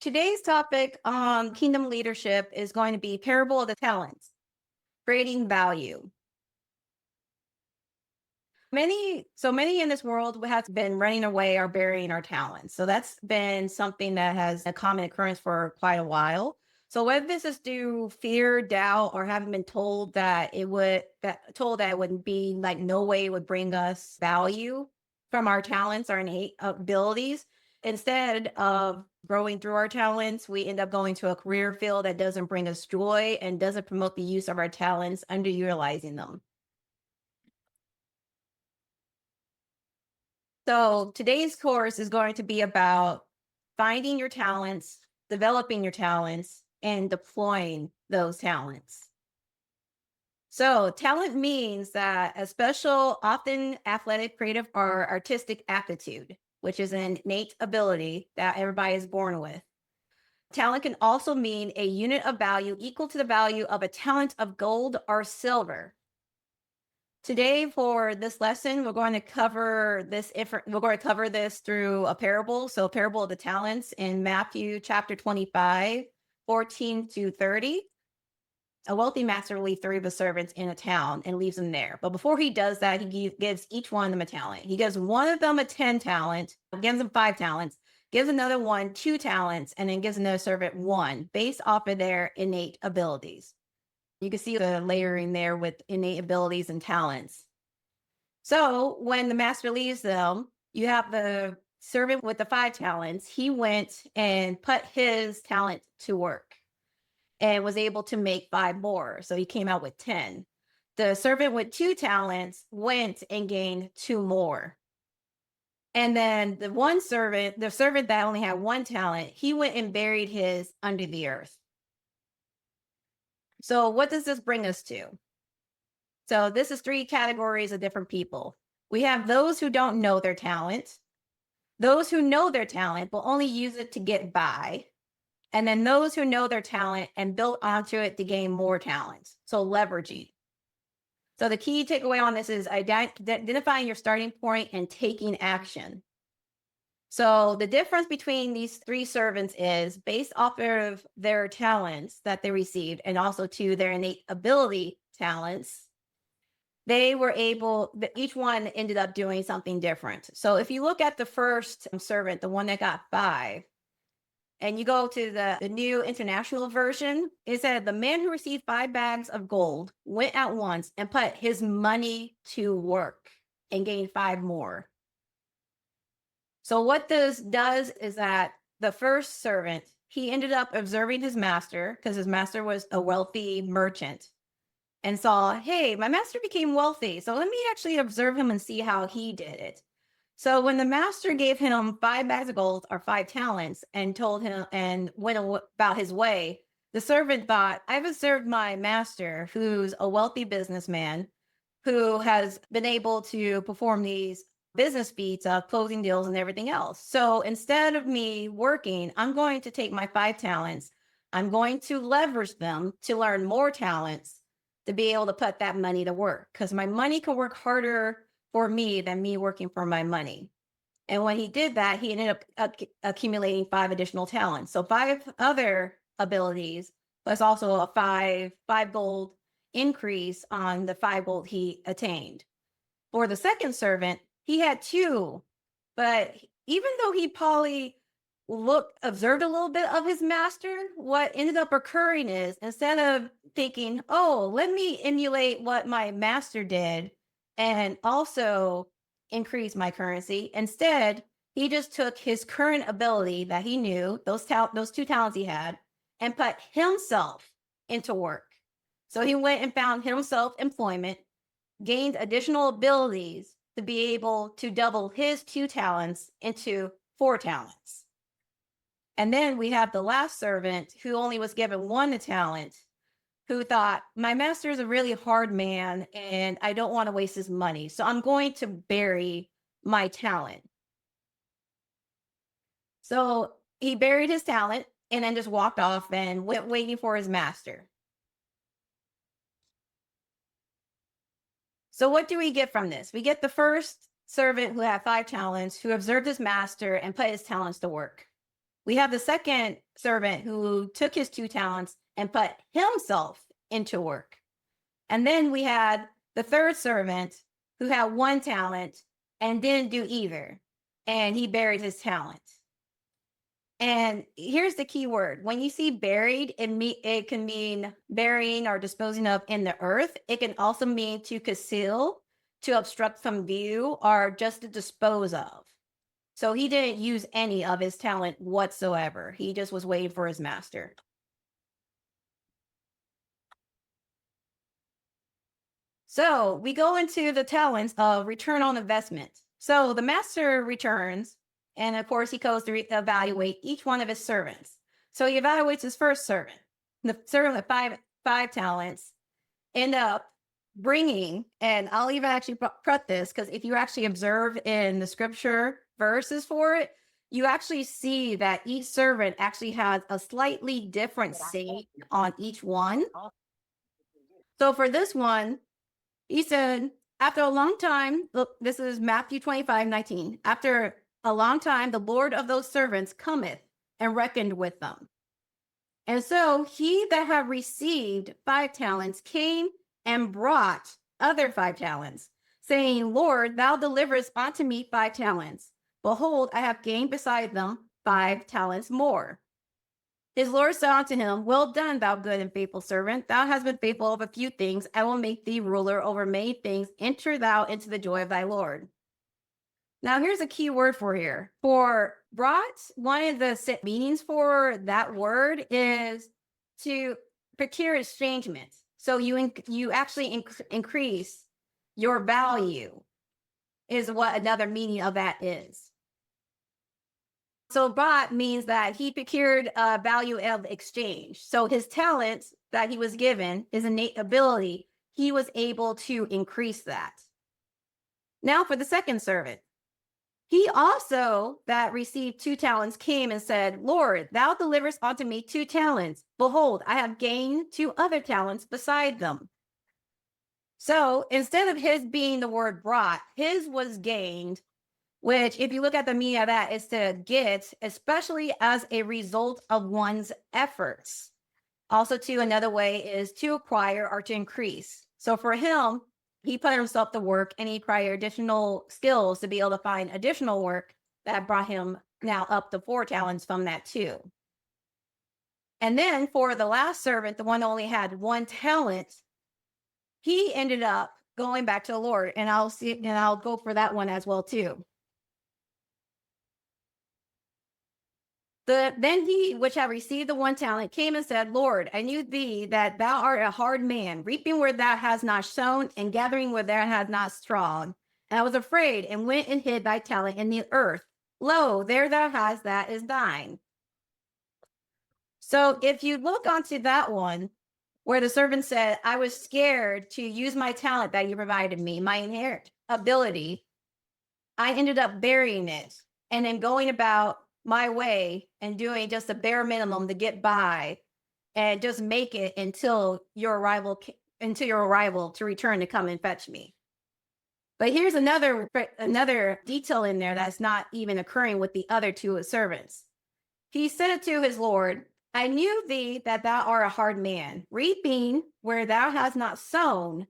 Today's topic on kingdom leadership is going to be parable of the talents, creating value. Many in this world have been running away or burying our talents. So that's been something that has a common occurrence for quite a while. So whether this is due fear, doubt, or having been told that it would be like no way it would bring us value from our talents, our innate abilities, instead of growing through our talents, we end up going to a career field that doesn't bring us joy and doesn't promote the use of our talents, underutilizing them. So today's course is going to be about finding your talents, developing your talents, and deploying those talents. So talent means that a special, often athletic, creative, or artistic aptitude, which is an innate ability that everybody is born with. Talent can also mean a unit of value equal to the value of a talent of gold or silver. Today, for this lesson, we're going to cover this through a parable. So, a parable of the talents in Matthew chapter 25, 14 to 30. A wealthy master will leave three of his servants in a town and leaves them there. But before he does that, he gives each one of them a talent. He gives one of them a 10 talent, gives them 5 talents, gives another one 2 talents, and then gives another servant one based off of their innate abilities. You can see the layering there with innate abilities and talents. So when the master leaves them, you have the servant with the 5 talents. He went and put his talent to work and was able to make 5 more. So he came out with 10. The servant with 2 talents went and gained 2 more. And then the servant that only had 1 talent, he went and buried his under the earth. So what does this bring us to? So this is 3 categories of different people. We have those who don't know their talent, those who know their talent will only use it to get by, and then those who know their talent and build onto it to gain more talent. So leveraging. So the key takeaway on this is identifying your starting point and taking action. So the difference between these 3 servants is based off of their talents that they received and also to their innate ability talents. They were each one ended up doing something different. So if you look at the first servant, the one that got 5, and you go to the New International Version, it said the man who received 5 bags of gold went at once and put his money to work and gained 5 more. So what this does is that the first servant, he ended up observing his master because his master was a wealthy merchant and saw, hey, my master became wealthy. So let me actually observe him and see how he did it. So when the master gave him 5 bags of gold or 5 talents and told him and went about his way, the servant thought, I've observed my master, who's a wealthy businessman, who has been able to perform these business feats of closing deals and everything else. So instead of me working, I'm going to take my 5 talents, I'm going to leverage them to learn more talents to be able to put that money to work because my money can work harder for me than me working for my money. And when he did that, he ended up accumulating 5 additional talents. So 5 other abilities, plus also a five gold increase on the 5 gold he attained. For the second servant, he had 2, but even though he probably observed a little bit of his master, what ended up occurring is instead of thinking, oh, let me emulate what my master did and also increase my currency, instead, he just took his current ability that he knew, those 2 talents he had, and put himself into work. So he went and found himself employment, gained additional abilities to be able to double his 2 talents into 4 talents. And then we have the last servant who only was given 1 talent, who thought, my master is a really hard man and I don't want to waste his money. So I'm going to bury my talent. So he buried his talent and then just walked off and went waiting for his master. So what do we get from this? We get the first servant who had 5 talents, who observed his master and put his talents to work. We have the second servant who took his 2 talents and put himself into work. And then we had the third servant who had 1 talent and didn't do either. And he buried his talent. And here's the key word. When you see buried, it can mean burying or disposing of in the earth. It can also mean to conceal, to obstruct from view, or just to dispose of. So he didn't use any of his talent whatsoever. He just was waiting for his master. So we go into the talents of return on investment. So the master returns, and of course, he goes to evaluate each one of his servants. So he evaluates his first servant. The servant with five talents end up bringing, and I'll even actually put this because if you actually observe in the scripture verses for it, you actually see that each servant actually has a slightly different saying on each one. So for this one, he said, after a long time, look, this is Matthew 25:19. After a long time, the Lord of those servants cometh and reckoned with them. And so he that had received 5 talents came and brought other 5 talents, saying, Lord, thou deliverest unto me 5 talents. Behold, I have gained beside them 5 talents more. His Lord said unto him, Well done, thou good and faithful servant. Thou hast been faithful over few things. I will make thee ruler over many things. Enter thou into the joy of thy Lord. Now, here's a key word for here. For brought, one of the meanings for that word is to procure estrangement. So you actually increase your value is what another meaning of that is. So bought means that he procured a value of exchange. So his talents that he was given, his innate ability, he was able to increase that. Now for the second servant. He also that received 2 talents came and said, Lord, thou deliverest unto me 2 talents. Behold, I have gained 2 other talents beside them. So instead of his being the word brought, his was gained, which if you look at the meaning of that is to get, especially as a result of one's efforts. Also to another way is to acquire or to increase. So for him, he put himself to work and he acquired additional skills to be able to find additional work that brought him now up to 4 talents from that too. And then for the last servant, the one who only had 1 talent, he ended up going back to the Lord. And I'll go for that one as well too. Then he, which had received the 1 talent, came and said, Lord, I knew thee that thou art a hard man, reaping where thou hast not sown, and gathering where thou hast not strawed. And I was afraid, and went and hid thy talent in the earth. Lo, there thou hast, that is thine. So if you look onto that one, where the servant said, I was scared to use my talent that you provided me, my inherent ability, I ended up burying it and then going about my way and doing just a bare minimum to get by and just make it until your arrival to return to come and fetch me. But here's another detail in there that's not even occurring with the other 2 servants. He said to his Lord, I knew thee that thou art a hard man, reaping where thou hast not sown,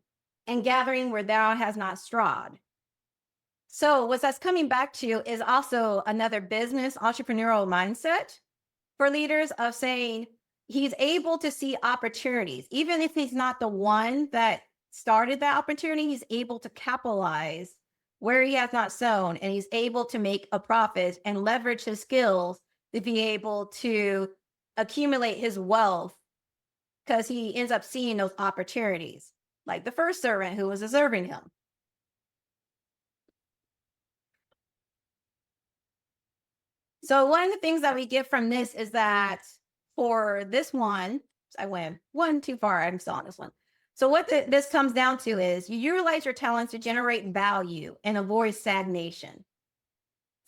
and gathering where thou hast not strawed. So what that's coming back to is also another business entrepreneurial mindset for leaders of saying he's able to see opportunities. Even if he's not the one that started that opportunity, he's able to capitalize where he has not sown, and he's able to make a profit and leverage his skills to be able to accumulate his wealth because he ends up seeing those opportunities, like the first servant who was observing him. So one of the things that we get from this is that for this one, I went one too far. I'm still on this one. So what this comes down to is you utilize your talents to generate value and avoid stagnation.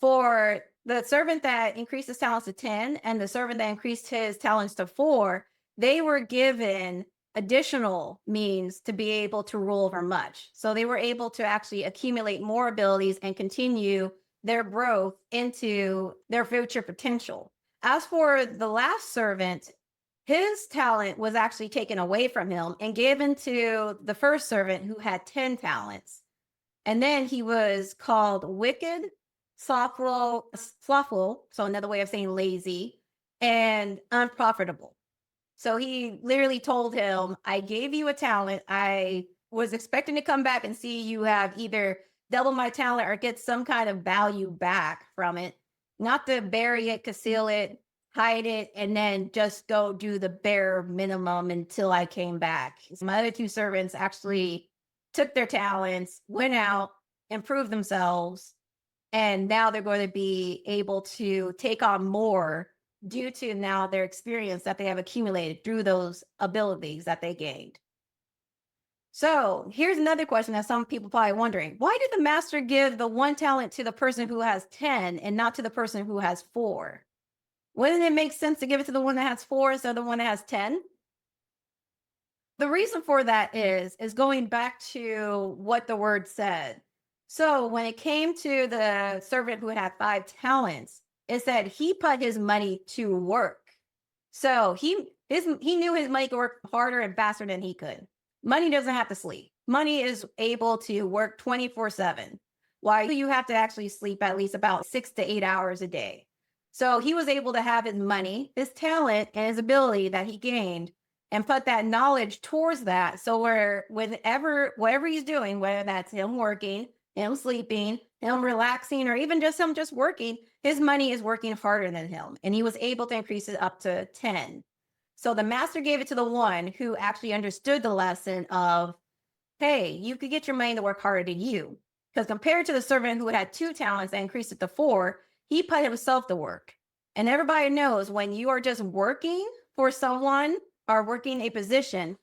For the servant that increased his talents to 10 and the servant that increased his talents to 4, they were given additional means to be able to rule over much. So they were able to actually accumulate more abilities and continue their growth into their future potential. As for the last servant, his talent was actually taken away from him and given to the first servant who had 10 talents. And then he was called wicked, slothful, so another way of saying lazy, and unprofitable. So he literally told him, I gave you a talent. I was expecting to come back and see you have either double my talent or get some kind of value back from it, not to bury it, conceal it, hide it, and then just go do the bare minimum until I came back. My other two servants actually took their talents, went out, improved themselves, and now they're going to be able to take on more due to now their experience that they have accumulated through those abilities that they gained. So here's another question that some people probably wondering. Why did the master give the one talent to the person who has 10 and not to the person who has 4? Wouldn't it make sense to give it to the one that has 4 instead of the one that has 10? The reason for that is going back to what the word said. So when it came to the servant who had 5 talents, it said he put his money to work. So he knew his money could work harder and faster than he could. Money doesn't have to sleep. Money is able to work 24/7. While you have to actually sleep at least about 6 to 8 hours a day. So he was able to have his money, his talent, and his ability that he gained and put that knowledge towards that. So whatever he's doing, whether that's him working, him sleeping, him relaxing, or even just him just working, his money is working harder than him. And he was able to increase it up to 10. So the master gave it to the one who actually understood the lesson of, hey, you could get your money to work harder than you. Because compared to the servant who had 2 talents and increased it to 4, he put himself to work. And everybody knows when you are just working for someone or working a position,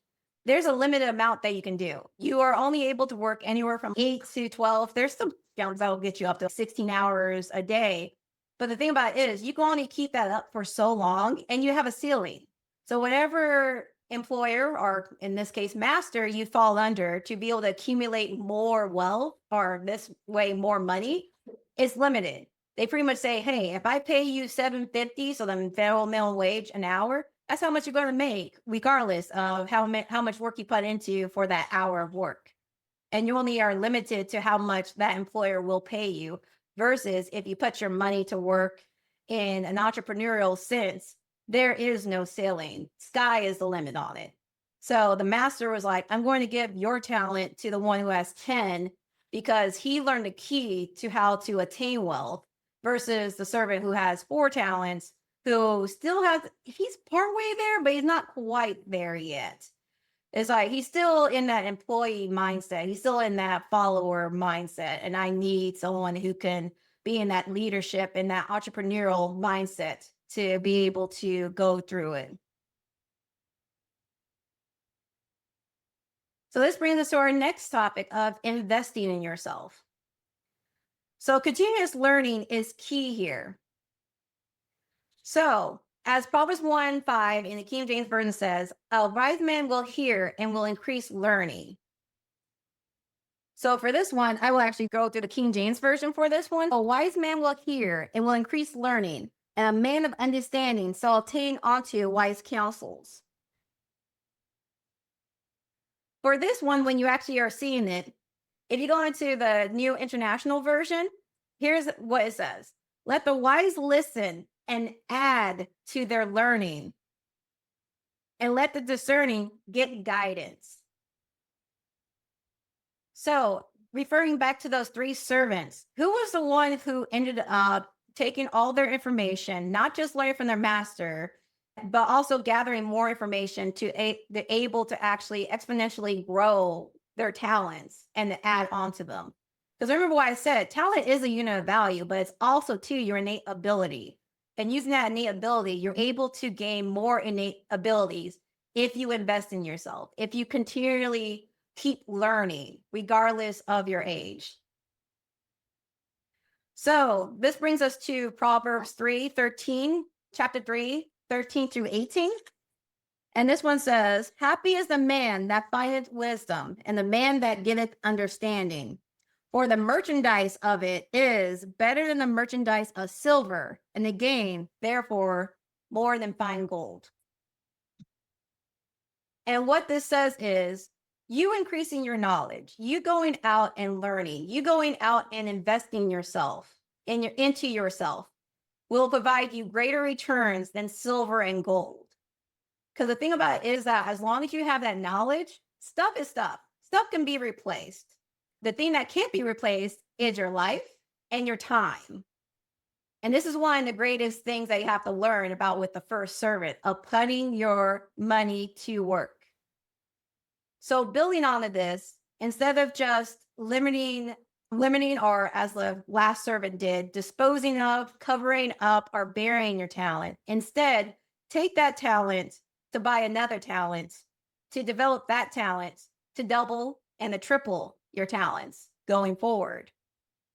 there's a limited amount that you can do. You are only able to work anywhere from 8 to 12. There's some jobs that will get you up to 16 hours a day. But the thing about it is you can only keep that up for so long and you have a ceiling. So whatever employer, or in this case, master, you fall under to be able to accumulate more wealth or this way more money is limited. They pretty much say, hey, if I pay you $7.50, so the federal minimum wage an hour, that's how much you're going to make, regardless of how much work you put into for that hour of work. And you only are limited to how much that employer will pay you, versus if you put your money to work in an entrepreneurial sense, there is no ceiling. Sky is the limit on it. So the master was like, I'm going to give your talent to the one who has 10 because he learned the key to how to attain wealth, versus the servant who has 4 talents, who still has, he's partway there, but he's not quite there yet. It's like he's still in that employee mindset. He's still in that follower mindset. And I need someone who can be in that leadership and that entrepreneurial mindset to be able to go through it. So this brings us to our next topic of investing in yourself. So continuous learning is key here. So as Proverbs 1:5 in the King James Version says, a wise man will hear and will increase learning. So for this one, I will actually go through the King James Version for this one. A wise man will hear and will increase learning, and a man of understanding shall attain unto wise counsels. For this one, when you actually are seeing it, if you go into the New International Version, here's what it says. Let the wise listen and add to their learning, and let the discerning get guidance. So referring back to those 3 servants, who was the one who ended up taking all their information, not just learning from their master, but also gathering more information to be able to actually exponentially grow their talents and to add on to them? Because remember what I said, talent is a unit of value, but it's also too your innate ability. And using that innate ability, you're able to gain more innate abilities if you invest in yourself, if you continually keep learning, regardless of your age. So this brings us to Proverbs 3:13, chapter 3, 13 through 18. And this one says, happy is the man that findeth wisdom, and the man that getteth understanding. or the merchandise of it is better than the merchandise of silver, and the gain, therefore, more than fine gold. And what this says is you increasing your knowledge, you going out and learning, you going out and investing yourself into yourself will provide you greater returns than silver and gold. Because the thing about it is that as long as you have that knowledge, stuff is stuff. Stuff can be replaced. The thing that can't be replaced is your life and your time. And this is one of the greatest things that you have to learn about with the first servant of putting your money to work. So building on to this, instead of just limiting, or as the last servant did, disposing of, covering up, or burying your talent, instead, take that talent to buy another talent, to develop that talent, to double and to triple your talents going forward.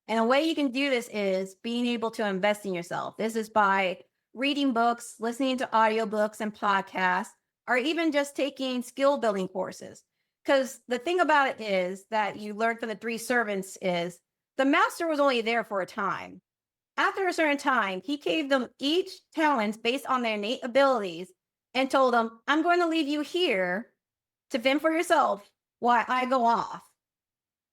And a way you can do this is being able to invest in yourself. This is by reading books, listening to audiobooks and podcasts, or even just taking skill building courses. Because the thing about it is that you learn from the three servants is the master was only there for a time. After a certain time, he gave them each talents based on their innate abilities and told them, I'm going to leave you here to fend for yourself while I go off.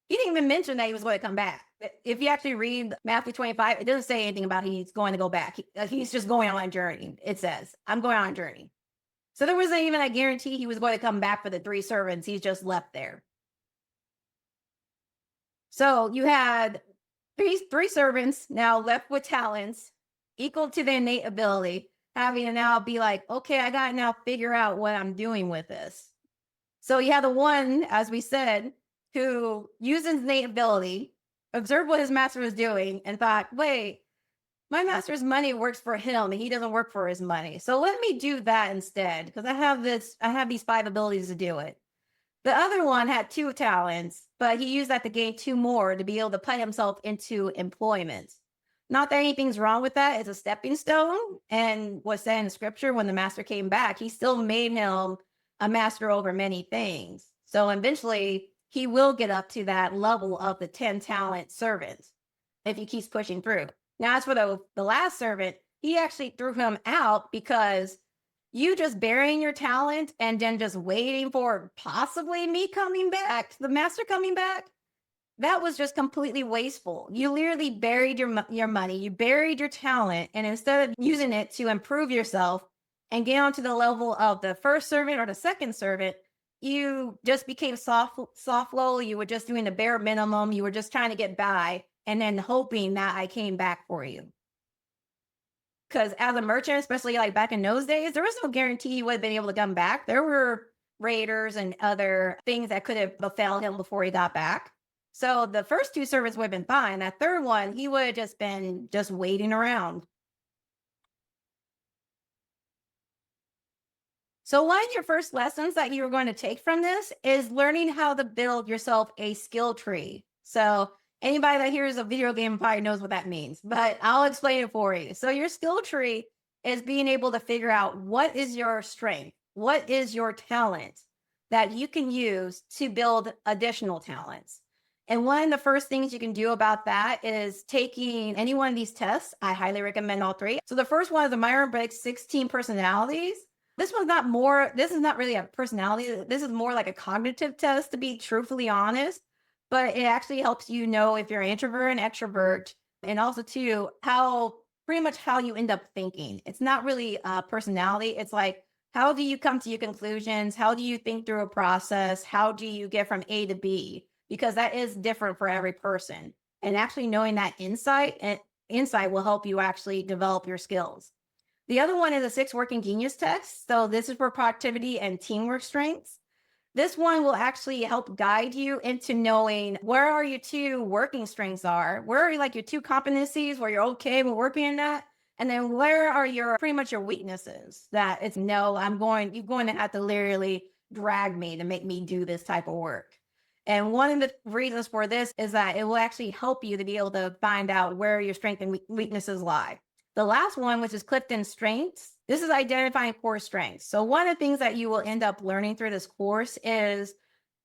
He didn't even mention that he was going to come back. If you actually read Matthew 25, it doesn't say anything about he's going to go back. He's just going on a journey. It says, I'm going on a journey. So there wasn't even a guarantee he was going to come back for the three servants. He's just left there. So you had three servants now left with talents equal to their innate ability, having to now be like, okay, I got to now figure out what I'm doing with this. So you have the one, as we said, who used his innate ability, observed what his master was doing, and thought, wait, my master's money works for him and he doesn't work for his money. So let me do that instead, because I have these 5 abilities to do it. The other one had 2 talents, but he used that to gain 2 more to be able to put himself into employment. Not that anything's wrong with that. It's a stepping stone. And what's said in scripture, when the master came back, he still made him a master over many things. So eventually he will get up to that level of the 10 talent servant if he keeps pushing through. Now, as for the last servant, he actually threw him out because you just burying your talent and then just waiting for possibly me coming back, the master coming back, that was just completely wasteful. You literally buried your money, you buried your talent, and instead of using it to improve yourself and get onto the level of the first servant or the second servant, you just became soft low. You were just doing the bare minimum. You were just trying to get by and then hoping that I came back for you. Because as a merchant, especially like back in those days, there was no guarantee he would have been able to come back. There were raiders and other things that could have befell him before he got back. So the first 2 servants would have been fine. That third one, he would have just been just waiting around. So one of your first lessons that you're going to take from this is learning how to build yourself a skill tree. So anybody that hears a video game probably knows what that means, but I'll explain it for you. So your skill tree is being able to figure out what is your strength, what is your talent that you can use to build additional talents. And one of the first things you can do about that is taking any one of these tests. I highly recommend all 3. So the first one is the Myers-Briggs 16 personalities. This is not really a personality. This is more like a cognitive test, to be truthfully honest, but it actually helps you know if you're an introvert and extrovert, and also too, pretty much how you end up thinking. It's not really a personality. It's like, how do you come to your conclusions? How do you think through a process? How do you get from A to B? Because that is different for every person. And actually knowing that insight will help you actually develop your skills. The other one is a 6 working genius test. So this is for productivity and teamwork strengths. This one will actually help guide you into knowing where are your 2 working strengths are, where are like your 2 competencies where you're okay with working in that, and then where are your pretty much your weaknesses that it's no, you're going to have to literally drag me to make me do this type of work. And one of the reasons for this is that it will actually help you to be able to find out where your strengths and weaknesses lie. The last one, which is Clifton's strengths, this is identifying core strengths. So one of the things that you will end up learning through this course is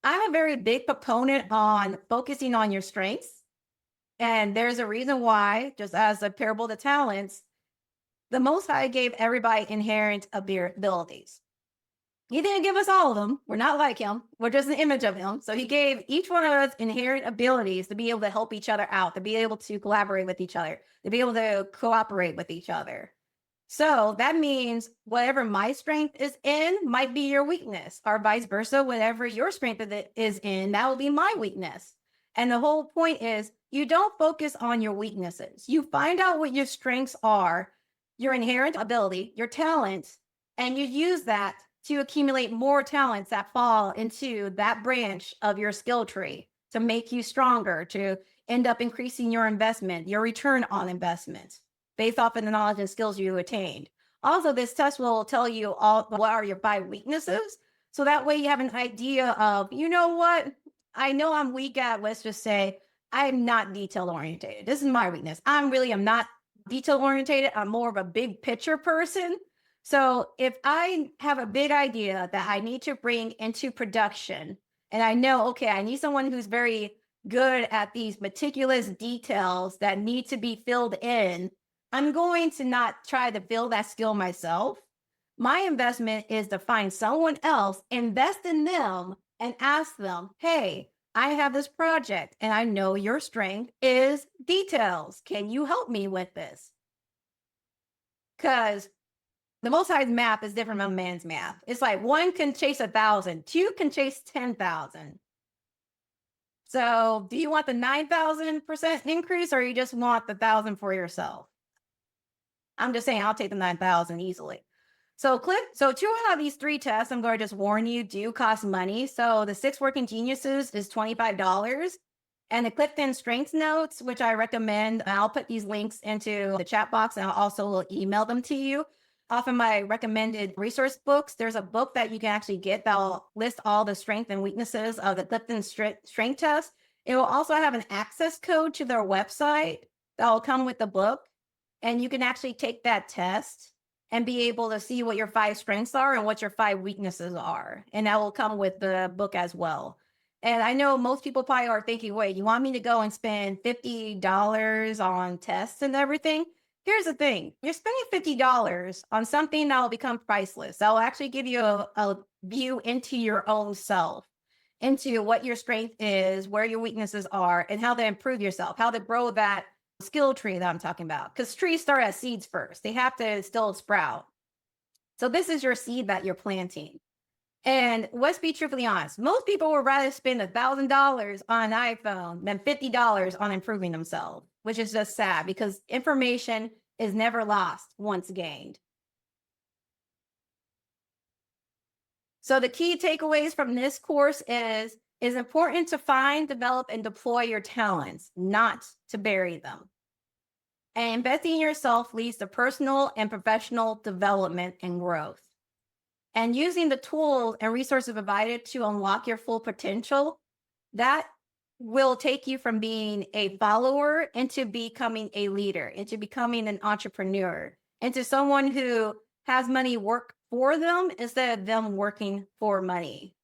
I'm a very big proponent on focusing on your strengths And there's a reason why, just as a parable of the talents, the Most High gave everybody inherent abilities. He didn't give us all of them. We're not like him. We're just an image of him. So he gave each one of us inherent abilities to be able to help each other out, to be able to collaborate with each other, to be able to cooperate with each other. So that means whatever my strength is in might be your weakness, or vice versa. Whatever your strength is in, that will be my weakness. And the whole point is you don't focus on your weaknesses. You find out what your strengths are, your inherent ability, your talents, and you use that to accumulate more talents that fall into that branch of your skill tree to make you stronger, to end up increasing your investment, your return on investment based off of the knowledge and skills you attained. Also, this test will tell you all what are your 5 weaknesses. So that way you have an idea of, you know what? I know I'm weak at, let's just say, I'm not detail orientated. This is my weakness. I'm not detail orientated. I'm more of a big picture person. So if I have a big idea that I need to bring into production, and I know, okay, I need someone who's very good at these meticulous details that need to be filled in, I'm going to not try to build that skill myself. My investment is to find someone else, invest in them, and ask them, hey, I have this project and I know your strength is details. Can you help me with this? Because the Most High's math is different from man's math. It's like one can chase 1,000, two can chase 10,000. So do you want the 9,000% increase or you just want the 1,000 for yourself? I'm just saying I'll take the 9,000 easily. So 2 out of these 3 tests, I'm going to just warn you, do cost money. So the 6 Working Geniuses is $25. And the Clifton Strengths Notes, which I recommend, I'll put these links into the chat box and I'll also email them to you. Off of my recommended resource books, there's a book that you can actually get that'll list all the strengths and weaknesses of the Clifton Strength Test. It will also have an access code to their website that will come with the book. And you can actually take that test and be able to see what your 5 strengths are and what your 5 weaknesses are. And that will come with the book as well. And I know most people probably are thinking, wait, you want me to go and spend $50 on tests and everything? Here's the thing. You're spending $50 on something that will become priceless. That will actually give you a view into your own self, into what your strength is, where your weaknesses are, and how to improve yourself, how to grow that skill tree that I'm talking about. Because trees start as seeds first. They have to still sprout. So this is your seed that you're planting. And let's be truthfully honest. Most people would rather spend $1,000 on an iPhone than $50 on improving themselves, which is just sad because information is never lost once gained. So the key takeaways from this course is it's important to find, develop, and deploy your talents, not to bury them. And investing in yourself leads to personal and professional development and growth. And using the tools and resources provided to unlock your full potential, that will take you from being a follower into becoming a leader, into becoming an entrepreneur, into someone who has money work for them instead of them working for money.